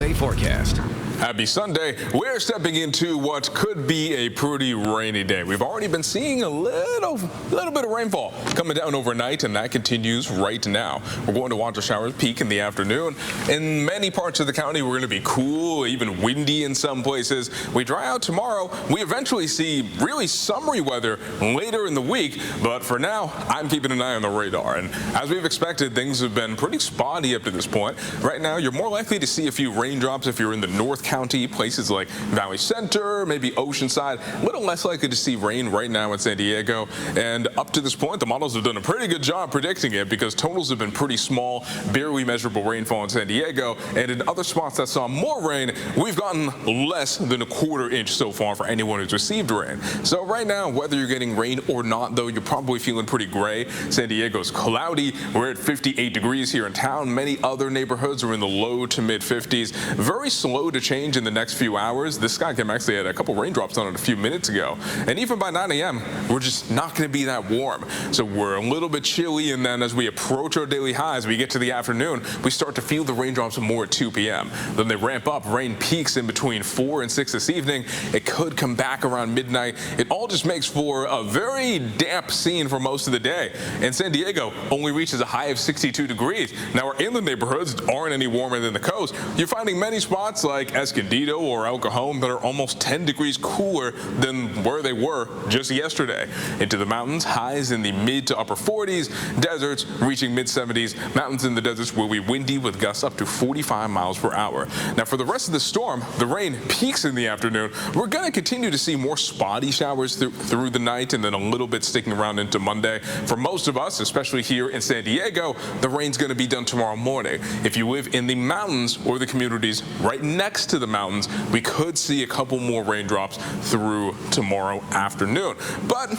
Sunday forecast. Happy Sunday. We're stepping into what could be a pretty rainy day. We've already been seeing a little bit of rainfall coming down overnight, and that continues right now. We're going to watch the showers peak in the afternoon. In many parts of the county, we're going to be cool, even windy in some places. We dry out tomorrow. We eventually see really summery weather later in the week, but for now, I'm keeping an eye on the radar. And as we've expected, things have been pretty spotty up to this point. Right now, you're more likely to see a few raindrops if you're in the North County, places like Valley Center, maybe Oceanside. A little less likely to see rain right now in San Diego. And up to this point, the models have done a pretty good job predicting it because totals have been pretty small, barely measurable rainfall in San Diego. And in other spots that saw more rain, we've gotten less than a quarter inch so far for anyone who's received rain. So right now, whether you're getting rain or not, though, you're probably feeling pretty gray. San Diego's cloudy. We're at 58 degrees here in town. Many other neighborhoods are in the low to mid 50s. Very slow to change in the next few hours. This sky cam actually had a couple raindrops on it a few minutes ago. And even by 9 a.m., we're just not going to be that warm. So we're a little bit chilly, and then as we approach our daily highs, we get to the afternoon, we start to feel the raindrops more at 2 p.m. Then they ramp up. Rain peaks in between 4 and 6 this evening. It could come back around midnight. It all just makes for a very damp scene for most of the day. And San Diego only reaches a high of 62 degrees. Now, our inland neighborhoods aren't any warmer than the coast. You're finding many spots like Escondido or El Cajon that are almost 10 degrees cooler than where they were just yesterday. Into the mountains, highs in the mid to upper 40s, deserts reaching mid 70s. Mountains in the deserts will be windy with gusts up to 45 miles per hour. Now, for the rest of the storm, the rain peaks in the afternoon. We're going to continue to see more spotty showers through the night, and then a little bit sticking around into Monday. For most of us, especially here in San Diego, the rain's going to be done tomorrow morning. If you live in the mountains or the communities right next to the mountains, we could see a couple more raindrops through tomorrow afternoon. But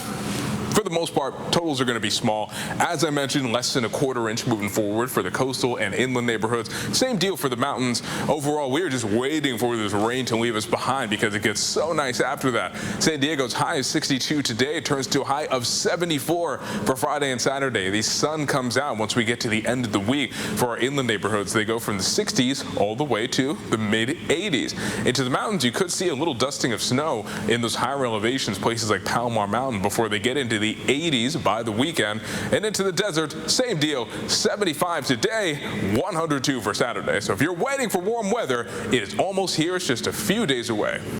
for the most part, totals are going to be small. As I mentioned, less than a quarter inch moving forward for the coastal and inland neighborhoods. Same deal for the mountains. Overall, we're just waiting for this rain to leave us behind because it gets so nice after that. San Diego's high is 62 today. It turns to a high of 74 for Friday and Saturday. The sun comes out once we get to the end of the week. For our inland neighborhoods, they go from the 60s all the way to the mid 80s. Into the mountains, you could see a little dusting of snow in those higher elevations, places like Palomar Mountain, before they get into the 80s by the weekend. And into the desert, same deal, 75 today, 102 for Saturday. So if you're waiting for warm weather, it is almost here. It's just a few days away.